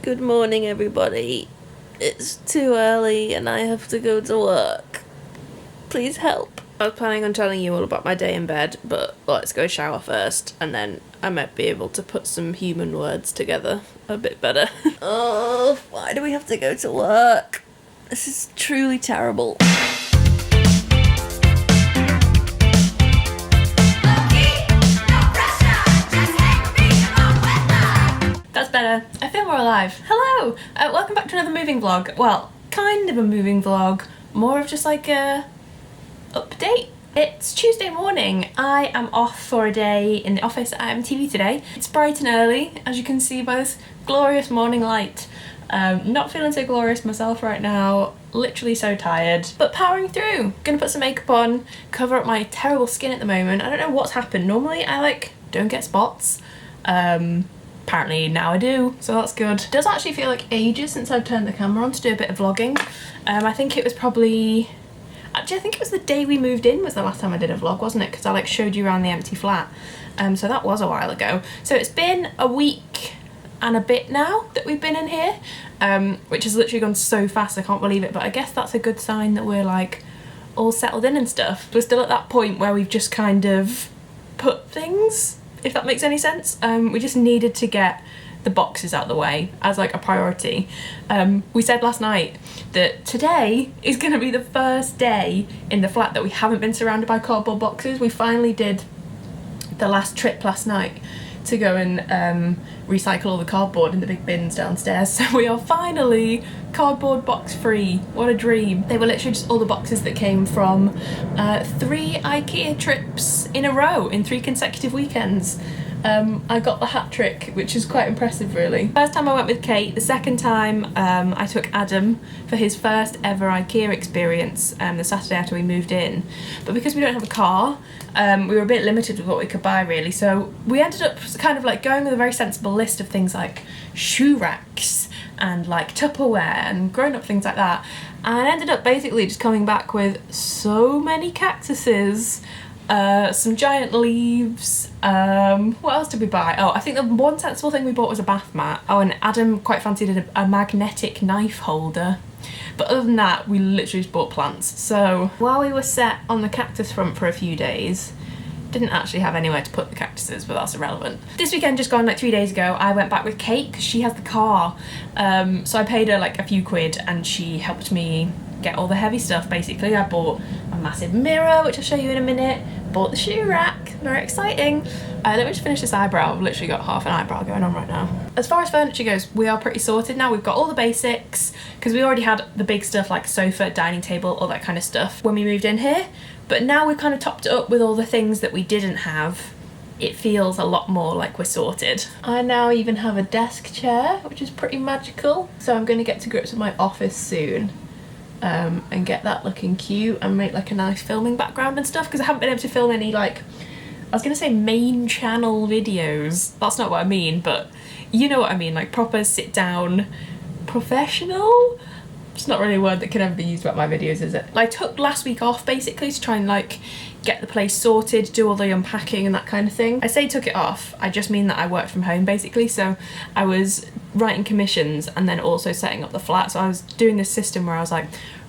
Good morning, everybody. It's too early and I have to go to work. Please help. I was planning on telling you all about my day in bed, but let's go shower first, and then I might be able to put some human words together a bit better. Oh, why do we have to go to work? This is truly terrible. That's better. I feel more alive. Hello! Welcome back to another moving vlog. Well, kind of a moving vlog. More of just like a update. It's Tuesday morning. I am off for a day in the office at MTV today. It's bright and early, as you can see by this glorious morning light. Not feeling so glorious myself right now. Literally so tired, but powering through. Gonna put some makeup on, cover up my terrible skin at the moment. I don't know what's happened. Normally I don't get spots. Apparently now I do, so that's good. It does actually feel like ages since I've turned the camera on to do a bit of vlogging. I think it was probably... Actually, I think it was the day we moved in was the last time I did a vlog, wasn't it? Because I showed you around the empty flat. So that was a while ago. So it's been a week and a bit now that we've been in here, which has literally gone so fast, I can't believe it. But I guess that's a good sign that we're all settled in and stuff. We're still at that point where we've just kind of put things, if that makes any sense. We just needed to get the boxes out of the way as a priority. We said last night that today is going to be the first day in the flat that we haven't been surrounded by cardboard boxes. We finally did the last trip last night to go and recycle all the cardboard in the big bins downstairs, so we are finally cardboard box free. What a dream. They were literally just all the boxes that came from 3 IKEA trips in a row in 3 consecutive weekends. I got the hat trick, which is quite impressive really. First time I went with Kate, the second time I took Adam for his first ever IKEA experience the Saturday after we moved in. But because we don't have a car, we were a bit limited with what we could buy really, so we ended up kind of going with a very sensible list of things like shoe racks and Tupperware and grown-up things like that, and I ended up basically just coming back with so many cactuses, some giant leaves. What else did we buy? Oh, I think the one sensible thing we bought was a bath mat. Oh, and Adam quite fancied a magnetic knife holder. But other than that, we literally just bought plants. So while we were set on the cactus front for a few days, didn't actually have anywhere to put the cactuses, but that's irrelevant. This weekend just gone 3 days ago, I went back with Kate because she has the car. So I paid her a few quid and she helped me get all the heavy stuff basically. I bought a massive mirror, which I'll show you in a minute, bought the shoe rack, very exciting. Let me just finish this eyebrow. I've literally got half an eyebrow going on right now. As far as furniture goes, we are pretty sorted now. We've got all the basics because we already had the big stuff like sofa, dining table, all that kind of stuff when we moved in here, but now we've kind of topped it up with all the things that we didn't have. It feels a lot more like we're sorted. I now even have a desk chair, which is pretty magical. So I'm going to get to grips with my office soon. And get that looking cute and make a nice filming background and stuff, because I haven't been able to film any I was gonna say main channel videos. That's not what I mean, but you know what I mean, proper sit down professional. It's not really a word that can ever be used about my videos, is it? I took last week off basically to try and get the place sorted, do all the unpacking and that kind of thing. I say took it off, I just mean that I worked from home basically, so I was writing commissions and then also setting up the flat. So I was doing this system where I was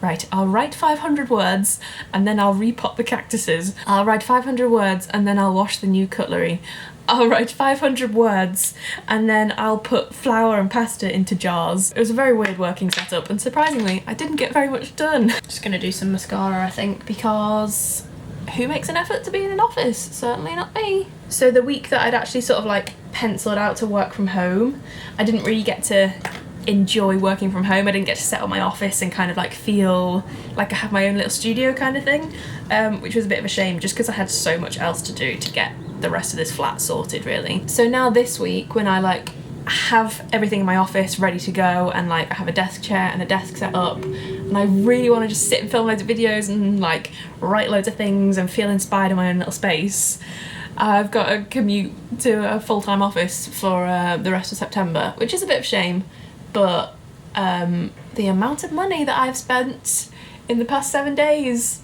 right, I'll write 500 words and then I'll repot the cactuses. I'll write 500 words and then I'll wash the new cutlery. I'll write 500 words and then I'll put flour and pasta into jars. It was a very weird working setup, and surprisingly I didn't get very much done. Just gonna do some mascara I think, because who makes an effort to be in an office? Certainly not me. So the week that I'd actually sort of penciled out to work from home, I didn't really get to enjoy working from home. I didn't get to set up my office and kind of feel like I have my own little studio kind of thing, which was a bit of a shame just because I had so much else to do to get the rest of this flat sorted really. So now this week when I have everything in my office ready to go and I have a desk chair and a desk set up and I really want to just sit and film loads of videos and write loads of things and feel inspired in my own little space, I've got to commute to a full-time office for the rest of September, which is a bit of a shame, but the amount of money that I've spent in the past 7 days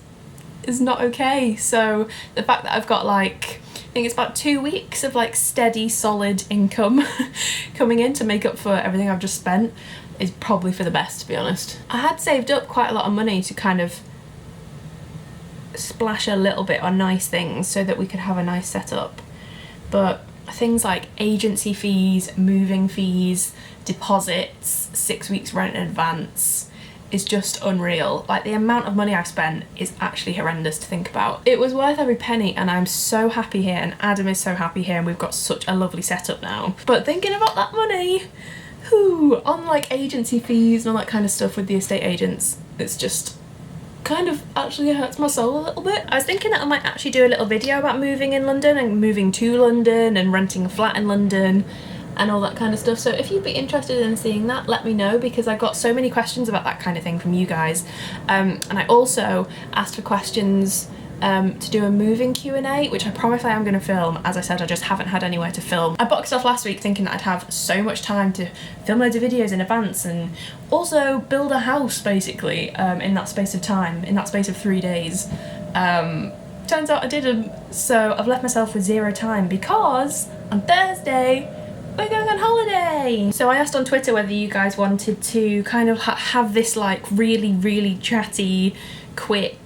is not okay. So the fact that I've got think it's about 2 weeks of like steady, solid income coming in to make up for everything I've just spent is probably for the best, to be honest. I had saved up quite a lot of money to kind of splash a little bit on nice things so that we could have a nice setup, but things like agency fees, moving fees, deposits, 6 weeks rent in advance is just unreal. Like, the amount of money I've spent is actually horrendous to think about. It was worth every penny, and I'm so happy here, and Adam is so happy here, and we've got such a lovely setup now. But thinking about that money, on like agency fees and all that kind of stuff with the estate agents, it's just kind of actually hurts my soul a little bit. I was thinking that I might actually do a little video about moving in London and moving to London and renting a flat in London and all that kind of stuff. So if you'd be interested in seeing that, let me know, because I got so many questions about that kind of thing from you guys. And I also asked for questions to do a moving Q&A, which I promise I am going to film. As I said, I just haven't had anywhere to film. I boxed off last week thinking that I'd have so much time to film loads of videos in advance and also build a house, basically, in that space of time, in that space of 3 days. Turns out I didn't, so I've left myself with 0 time because on Thursday we're going on holiday. So I asked on Twitter whether you guys wanted to kind of have this like really chatty, quick,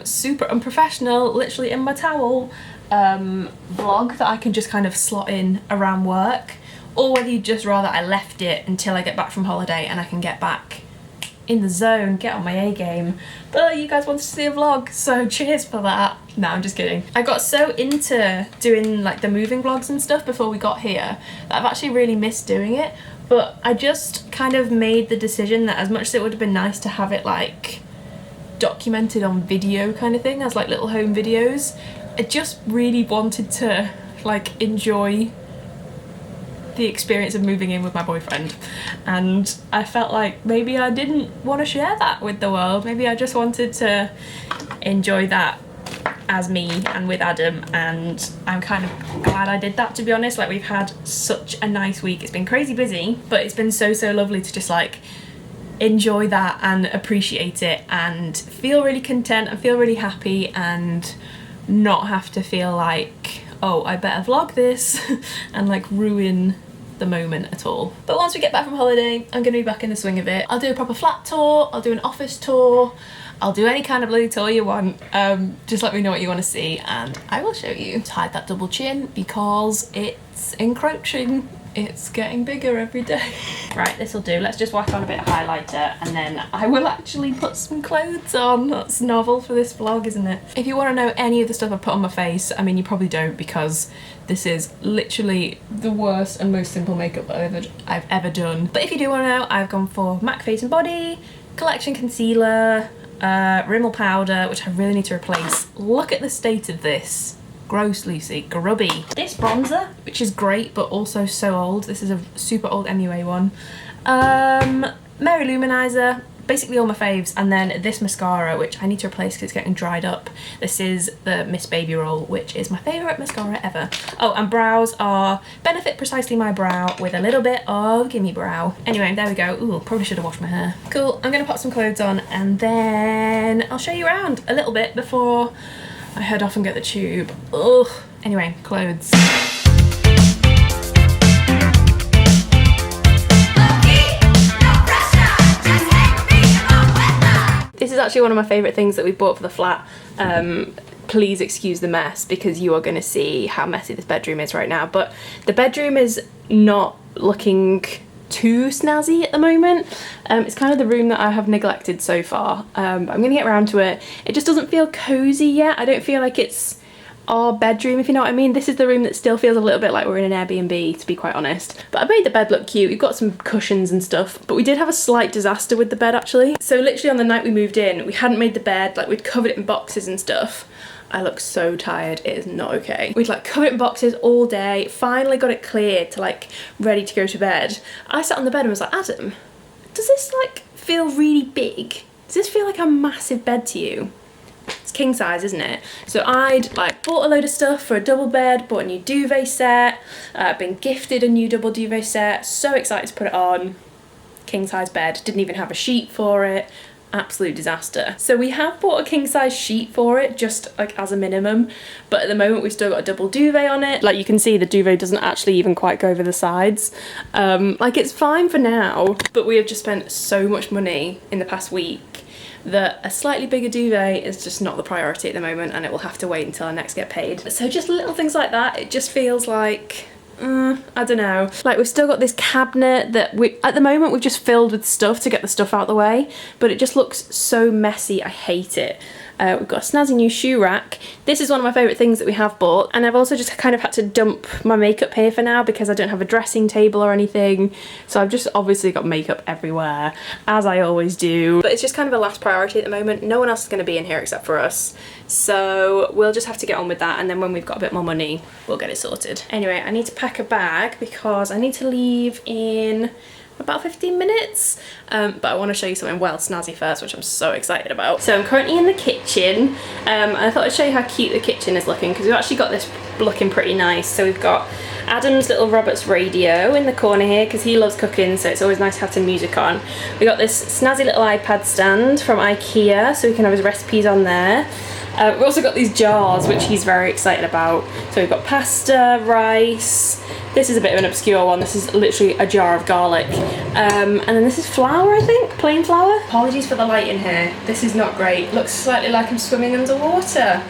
super unprofessional, literally in my towel, vlog that I can just kind of slot in around work, or whether you'd just rather I left it until I get back from holiday and I can get back in the zone, get on my A game. But you guys wanted to see a vlog, so cheers for that. No, I'm just kidding. I got so into doing like the moving vlogs and stuff before we got here that I've actually really missed doing it, but I just kind of made the decision that as much as it would have been nice to have it like documented on video kind of thing, as like little home videos, I just really wanted to like enjoy the experience of moving in with my boyfriend, and I felt like maybe I didn't want to share that with the world. Maybe I just wanted to enjoy that as me and with Adam, and I'm kind of glad I did that, to be honest. Like, we've had such a nice week. It's been crazy busy, but it's been so lovely to just like enjoy that and appreciate it and feel really content and feel really happy and not have to feel like, oh, I better vlog this and like ruin the moment at all. But once we get back from holiday, I'm gonna be back in the swing of it. I'll do a proper flat tour, I'll do an office tour, I'll do any kind of bloody tour you want. Just let me know what you want to see and I will show you. Just hide that double chin because it's encroaching. It's getting bigger every day. Right, this'll do. Let's just whack on a bit of highlighter and then I will actually put some clothes on. That's novel for this vlog, isn't it? If you want to know any of the stuff I put on my face, I mean, you probably don't, because this is literally the worst and most simple makeup I've ever done. But if you do want to know, I've gone for MAC Face and Body, Collection Concealer, Rimmel Powder, which I really need to replace. Look at the state of this. Gross, Lucy, grubby. This bronzer, which is great but also so old. This is a super old MUA one. Mary Luminizer, basically all my faves, and then this mascara, which I need to replace because it's getting dried up. This is the Miss Baby Roll, which is my favourite mascara ever. Oh, and brows are Benefit Precisely My Brow with a little bit of Gimme Brow. Anyway, there we go. Ooh, probably should have washed my hair. Cool, I'm gonna put some clothes on and then I'll show you around a little bit before I head off and get the tube. Ugh. Anyway, clothes. This is actually one of my favourite things that we bought for the flat. Please excuse the mess because you are going to see how messy this bedroom is right now. But the bedroom is not looking too snazzy at the moment. It's kind of the room that I have neglected so far. But I'm gonna get around to it. It just doesn't feel cozy yet. I don't feel like it's our bedroom, if you know what I mean. This is the room that still feels a little bit like we're in an Airbnb, to be quite honest. But I made the bed look cute. We've got some cushions and stuff, but we did have a slight disaster with the bed actually. So literally on the night we moved in, we hadn't made the bed, like we'd covered it in boxes and stuff. I look so tired, it is not okay. We'd like covered it in boxes all day, finally got it cleared to like ready to go to bed. I sat on the bed and was like, Adam, does this like feel really big? Does this feel like a massive bed to you? It's king size, isn't it? So I'd like bought a load of stuff for a double bed, bought a new duvet set, been gifted a new double duvet set, so excited to put it on. King size bed, didn't even have a sheet for it. absolute disaster. So we have bought a king size sheet for it, just like as a minimum, but at the moment we've still got a double duvet on it. Like you can see, the duvet doesn't actually even quite go over the sides. Like it's fine for now, but we have just spent so much money in the past week that a slightly bigger duvet is just not the priority at the moment, and it will have to wait until I next get paid. So just little things like that, it just feels like, I don't know. Like we've still got this cabinet that at the moment we've just filled with stuff to get the stuff out of the way, but it just looks so messy, I hate it. We've got a snazzy new shoe rack. This is one of my favourite things that we have bought, and I've also just kind of had to dump my makeup here for now because I don't have a dressing table or anything, so I've just obviously got makeup everywhere, as I always do. But it's just kind of a last priority at the moment. No one else is going to be in here except for us, so we'll just have to get on with that, and then when we've got a bit more money, we'll get it sorted. Anyway, I need to pack a bag because I need to leave in about 15 minutes, but I want to show you something well snazzy first, which I'm so excited about. So I'm currently in the kitchen, and I thought I'd show you how cute the kitchen is looking, because we've actually got this looking pretty nice. So we've got Adam's little Roberts radio in the corner here because he loves cooking, so it's always nice to have some music on. We got this snazzy little iPad stand from IKEA, so we can have his recipes on there. We've also got these jars, which he's very excited about. So we've got pasta, rice. This is a bit of an obscure one. This is literally a jar of garlic. And then this is flour, I think, plain flour. Apologies for the light in here. This is not great. Looks slightly like I'm swimming underwater.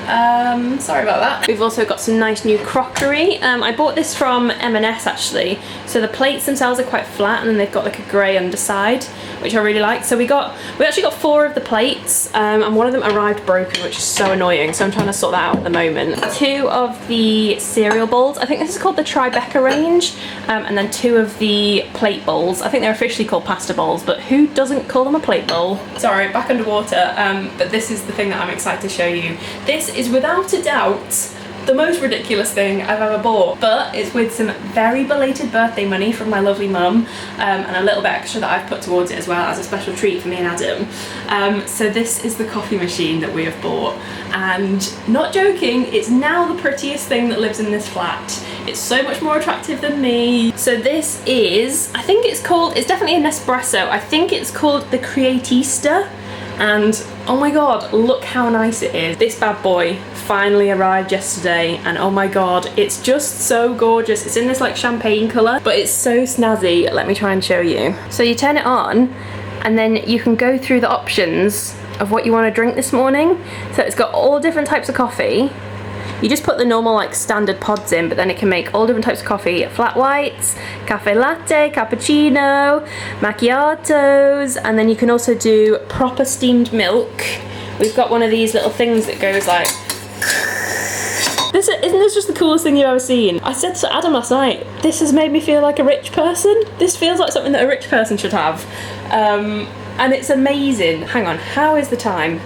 Sorry about that. We've also got some nice new crockery. I bought this from M&S actually. So the plates themselves are quite flat, and then they've got like a grey underside, which I really like. So we actually got 4 of the plates, and one of them arrived broken, which is so annoying. So I'm trying to sort that out at the moment. 2 of the cereal bowls. I think this is called the Tribeca range, and then 2 of the plate bowls. I think they're officially called pasta bowls, but who doesn't call them a plate bowl? Sorry, back underwater. But this is the thing that I'm excited to show you. This is without a doubt the most ridiculous thing I've ever bought, but it's with some very belated birthday money from my lovely mum, and a little bit extra that I've put towards it as well as a special treat for me and Adam. So this is the coffee machine that we have bought, and not joking, it's now the prettiest thing that lives in this flat. It's so much more attractive than me. So this is, I think it's definitely an espresso. I think it's called the Creatista. And oh my god, look how nice it is. This bad boy finally arrived yesterday, and oh my god, it's just so gorgeous. It's in this like champagne colour, but it's so snazzy. Let me try and show you. So you turn it on, and then you can go through the options of what you want to drink this morning. So it's got all different types of coffee. You just put the normal like standard pods in, but then it can make all different types of coffee. Flat whites, cafe latte, cappuccino, macchiatos, and then you can also do proper steamed milk. We've got one of these little things that goes like... Isn't this just the coolest thing you've ever seen? I said to Adam last night, this has made me feel like a rich person. This feels like something that a rich person should have. And it's amazing. Hang on, how is the time?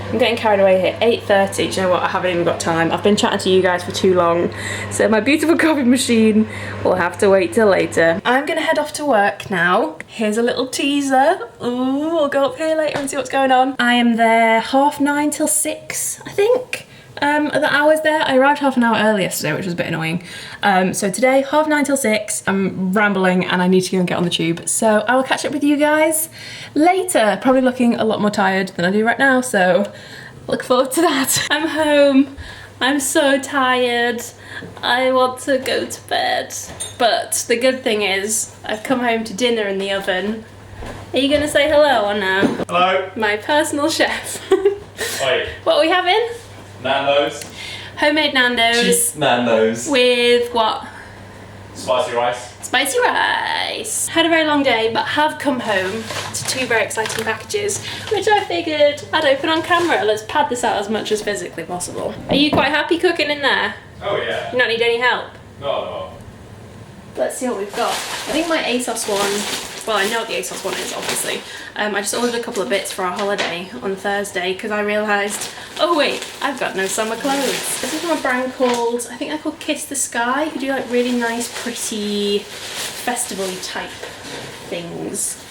I'm getting carried away here. 8:30. Do you know what? I haven't even got time. I've been chatting to you guys for too long. So my beautiful coffee machine will have to wait till later. I'm gonna head off to work now. Here's a little teaser. Ooh, we'll go up here later and see what's going on. I am there 9:30 till 6, I think. The hours there. I arrived half an hour early yesterday, which was a bit annoying. So today, 9:30 till 6. I'm rambling and I need to go and get on the tube. So I will catch up with you guys later. Probably looking a lot more tired than I do right now, so look forward to that. I'm home. I'm so tired. I want to go to bed. But the good thing is, I've come home to dinner in the oven. Are you gonna say hello or no? Hello. My personal chef. Wait. What are we having? Nando's. Homemade Nando's. Cheese Nando's. With what? Spicy rice. Spicy rice. Had a very long day, but have come home to 2 very exciting packages, which I figured I'd open on camera. Let's pad this out as much as physically possible. Are you quite happy cooking in there? Oh yeah. You not need any help? No. Let's see what we've got. I think my ASOS one, well I know what the ASOS one is obviously. I just ordered a couple of bits for our holiday on Thursday because I realised, oh wait, I've got no summer clothes. This is from a brand called, I think they're called Kiss the Sky, who do like really nice pretty festival-y type things.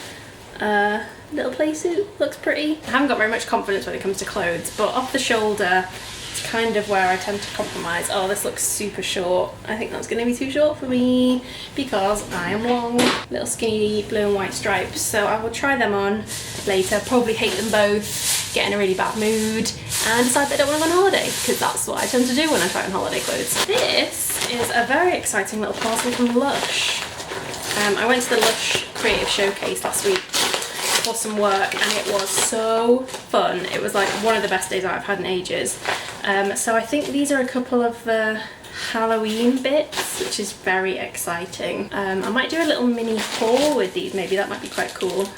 Little play suit, looks pretty. I haven't got very much confidence when it comes to clothes, but off the shoulder It's kind of where I tend to compromise. Oh, this looks super short. I think that's going to be too short for me because I am long. Little skinny blue and white stripes. So I will try them on later. Probably hate them both, get in a really bad mood, and decide that I don't want to go on holiday, because that's what I tend to do when I try on holiday clothes. This is a very exciting little parcel from Lush. I went to the Lush Creative Showcase last week for some work, and it was so fun. It was like one of the best days I've had in ages. So I think these are a couple of the Halloween bits, which is very exciting. I might do a little mini haul with these, maybe that might be quite cool.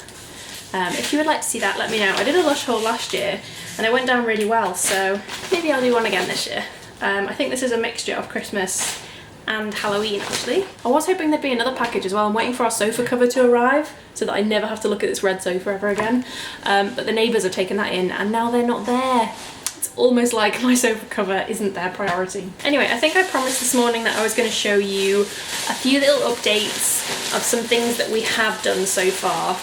If you would like to see that, let me know. I did a Lush haul last year and it went down really well, so maybe I'll do one again this year. I think this is a mixture of Christmas and Halloween actually. I was hoping there'd be another package as well. I'm waiting for our sofa cover to arrive so that I never have to look at this red sofa ever again. But the neighbours have taken that in and now they're not there. It's almost like my sofa cover isn't their priority. Anyway, I think I promised this morning that I was going to show you a few little updates of some things that we have done so far.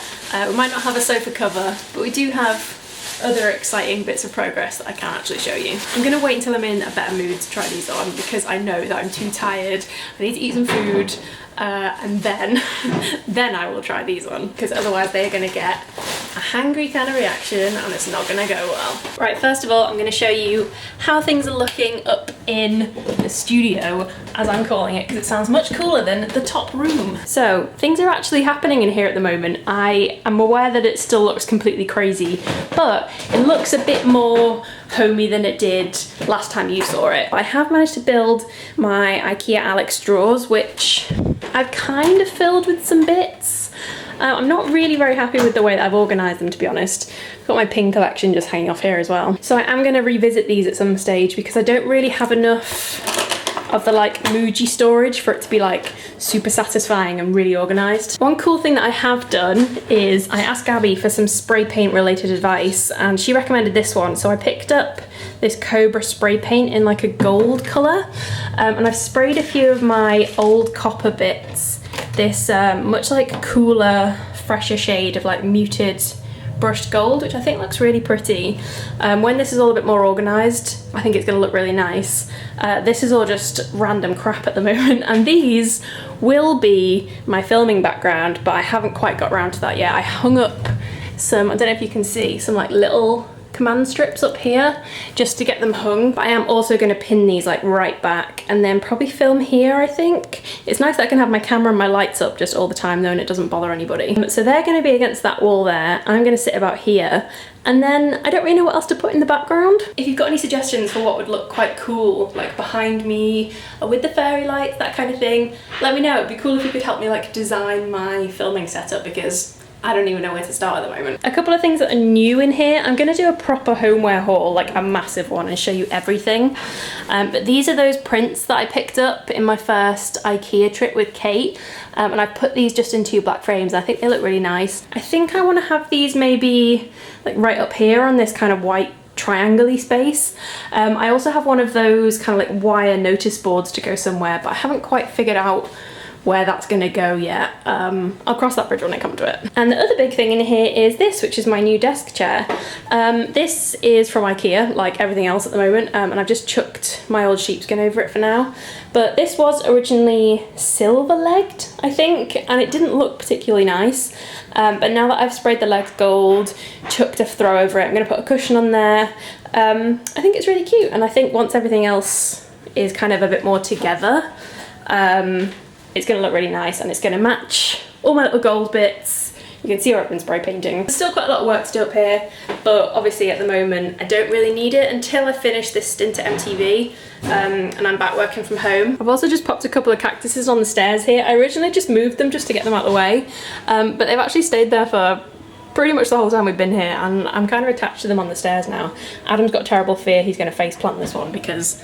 We might not have a sofa cover, but we do have other exciting bits of progress that I can actually show you. I'm going to wait until I'm in a better mood to try these on because I know that I'm too tired. I need to eat some food and then I will try these on, because otherwise they're going to get a hangry kind of reaction and it's not going to go well. Right, first of all I'm going to show you how things are looking up in the studio, as I'm calling it, because it sounds much cooler than the top room. So things are actually happening in here at the moment. I am aware that it still looks completely crazy, but it looks a bit more homey than it did last time you saw it. I have managed to build my IKEA Alex drawers, which I've kind of filled with some bits. I'm not really very happy with the way that I've organised them, to be honest. I've got my pin collection just hanging off here as well. So I am going to revisit these at some stage because I don't really have enough of the like Muji storage for it to be like super satisfying and really organised. One cool thing that I have done is I asked Gabby for some spray paint related advice and she recommended this one. So I picked up this Cobra spray paint in like a gold colour and I've sprayed a few of my old copper bits this much like cooler, fresher shade of like muted brushed gold, which I think looks really pretty. When this is all a bit more organised, I think it's going to look really nice. This is all just random crap at the moment, and these will be my filming background, but I haven't quite got around to that yet. I hung up some, I don't know if you can see, some like little command strips up here just to get them hung, but I am also going to pin these like right back and then probably film here. I think it's nice that I can have my camera and my lights up just all the time though, and it doesn't bother anybody. So they're going to be against that wall there. I'm going to sit about here, and then I don't really know what else to put in the background. If you've got any suggestions for what would look quite cool like behind me or with the fairy lights, that kind of thing, let me know. It'd be cool if you could help me like design my filming setup, because I don't even know where to start at the moment. A couple of things that are new in here. I'm going to do a proper homeware haul, like a massive one, and show you everything. But these are those prints that I picked up in my first IKEA trip with Kate. And I put these just in 2 black frames. I think they look really nice. I think I want to have these maybe like right up here on this kind of white triangle-y space. I also have one of those kind of like wire notice boards to go somewhere, but I haven't quite figured out where that's gonna go yet. I'll cross that bridge when I come to it. And the other big thing in here is this, which is my new desk chair. This is from IKEA, like everything else at the moment, and I've just chucked my old sheepskin over it for now. But this was originally silver-legged, I think, and it didn't look particularly nice. But now that I've sprayed the legs gold, chucked a throw over it, I'm gonna put a cushion on there. I think it's really cute, and I think once everything else is kind of a bit more together, it's going to look really nice, and it's going to match all my little gold bits. You can see where I've been spray painting. There's still quite a lot of work to do up here, but obviously at the moment I don't really need it until I finish this stint at MTV and I'm back working from home. I've also just popped a couple of cactuses on the stairs here. I originally just moved them just to get them out of the way, but they've actually stayed there for pretty much the whole time we've been here, and I'm kind of attached to them on the stairs now. Adam's got a terrible fear he's going to face plant this one because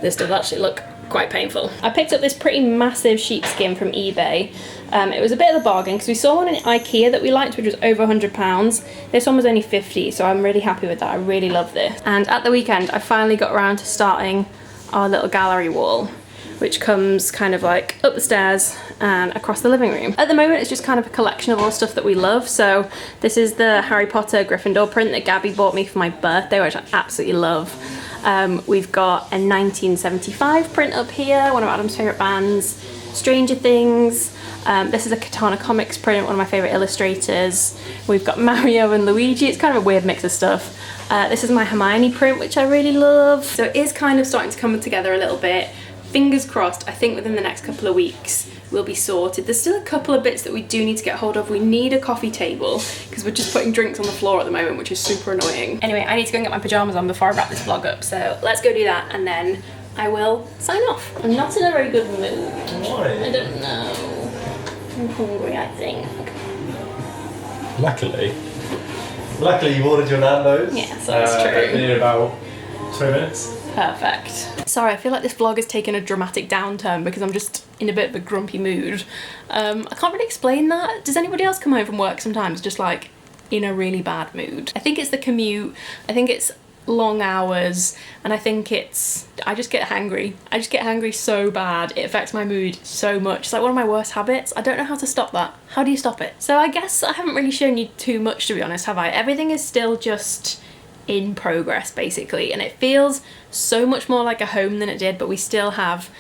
this does actually look quite painful. I picked up this pretty massive sheepskin from eBay. It was a bit of a bargain because we saw one in IKEA that we liked, which was over £100. This one was only 50, so I'm really happy with that. I really love this. And at the weekend I finally got around to starting our little gallery wall, which comes kind of like up the stairs and across the living room. At the moment it's just kind of a collection of all stuff that we love. So this is the Harry Potter Gryffindor print that Gabby bought me for my birthday, which I absolutely love. We've got a 1975 print up here, one of Adam's favourite bands, Stranger Things. This is a Katana Comics print, one of my favourite illustrators. We've got Mario and Luigi. It's kind of a weird mix of stuff. This is my Hermione print, which I really love. So it is kind of starting to come together a little bit. Fingers crossed, I think within the next couple of weeks we'll be sorted. There's still a couple of bits that we do need to get hold of. We need a coffee table because we're just putting drinks on the floor at the moment, which is super annoying. Anyway, I need to go and get my pajamas on before I wrap this vlog up, so let's go do that and then I will sign off. I'm not in a very good mood. Why? I don't know. I'm hungry, I think. Luckily you ordered your Nando's. Yes, that's true. In about 2 minutes. Perfect. Sorry, I feel like this vlog has taken a dramatic downturn because I'm just in a bit of a grumpy mood. I can't really explain that. Does anybody else come home from work sometimes just like in a really bad mood? I think it's the commute, I think it's long hours, and I think it's, I just get hangry. I just get hangry so bad. It affects my mood so much. It's like one of my worst habits. I don't know how to stop that. How do you stop it? So I guess I haven't really shown you too much, to be honest, have I? Everything is still just in progress basically, and it feels so much more like a home than it did, but we still have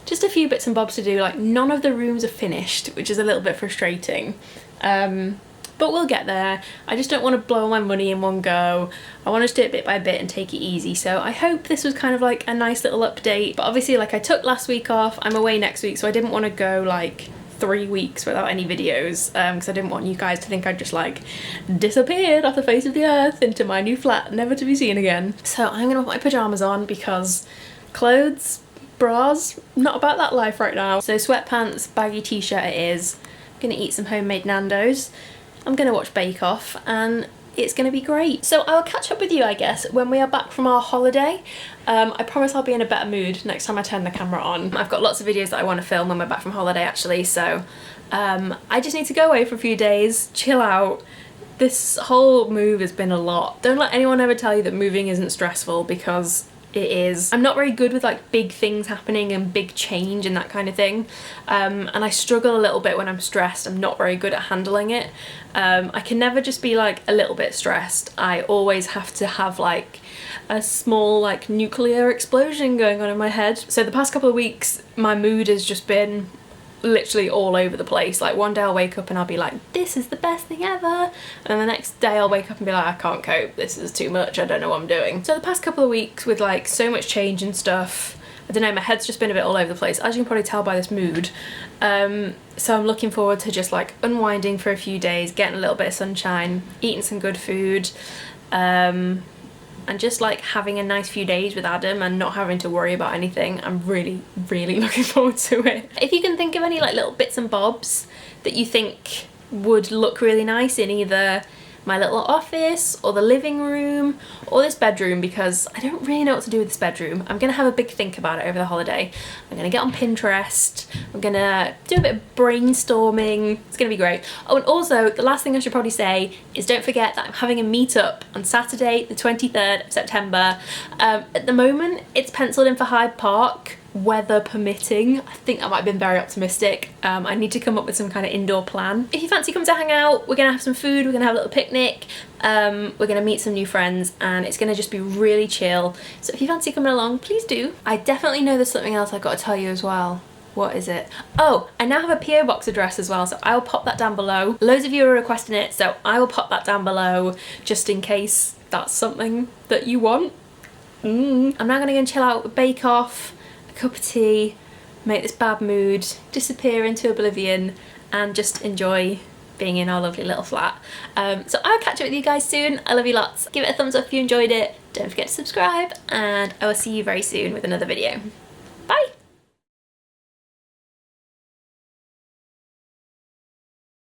just a few bits and bobs to do. Like none of the rooms are finished, which is a little bit frustrating, but we'll get there. I just don't want to blow all my money in one go. I want to just do it bit by bit and take it easy. So I hope this was kind of like a nice little update, but obviously like I took last week off, I'm away next week, so I didn't want to go like 3 weeks without any videos because I didn't want you guys to think I'd just like disappeared off the face of the earth into my new flat, never to be seen again. So I'm gonna put my pajamas on because clothes, bras, not about that life right now. So sweatpants, baggy t-shirt it is. I'm gonna eat some homemade Nando's. I'm gonna watch Bake Off and it's gonna be great. So I'll catch up with you, I guess, when we are back from our holiday. I promise I'll be in a better mood next time I turn the camera on. I've got lots of videos that I want to film when we're back from holiday actually, so I just need to go away for a few days, chill out. This whole move has been a lot. Don't let anyone ever tell you that moving isn't stressful, because it is. I'm not very good with like big things happening and big change and that kind of thing, and I struggle a little bit when I'm stressed. I'm not very good at handling it. I can never just be like a little bit stressed. I always have to have like a small like nuclear explosion going on in my head. So the past couple of weeks my mood has just been literally all over the place. Like one day I'll wake up and I'll be like, this is the best thing ever, and the next day I'll wake up and be like, I can't cope, this is too much, I don't know what I'm doing. So the past couple of weeks with like so much change and stuff, I don't know, my head's just been a bit all over the place, as you can probably tell by this mood. So I'm looking forward to just like unwinding for a few days, getting a little bit of sunshine, eating some good food, and just like having a nice few days with Adam and not having to worry about anything. I'm really, really looking forward to it. If you can think of any like little bits and bobs that you think would look really nice in either my little office or the living room or this bedroom, because I don't really know what to do with this bedroom. I'm gonna have a big think about it over the holiday. I'm gonna get on Pinterest, I'm gonna do a bit of brainstorming. It's gonna be great. Oh, and also the last thing I should probably say is don't forget that I'm having a meetup on Saturday the 23rd of September. At the moment it's penciled in for Hyde Park, weather permitting. I think that might have been very optimistic. I need to come up with some kind of indoor plan. If you fancy coming to hang out, we're gonna have some food, we're gonna have a little picnic, we're gonna meet some new friends, and it's gonna just be really chill. So if you fancy coming along, please do. I definitely know there's something else I've got to tell you as well. What is it? Oh, I now have a PO box address as well, so I will pop that down below. Loads of you are requesting it, so I will pop that down below just in case that's something that you want. I'm now gonna go and chill out with Bake Off, a cup of tea, make this bad mood disappear into oblivion, and just enjoy being in our lovely little flat. So I'll catch up with you guys soon. I love you lots. Give it a thumbs up if you enjoyed it. Don't forget to subscribe, and I will see you very soon with another video. Bye!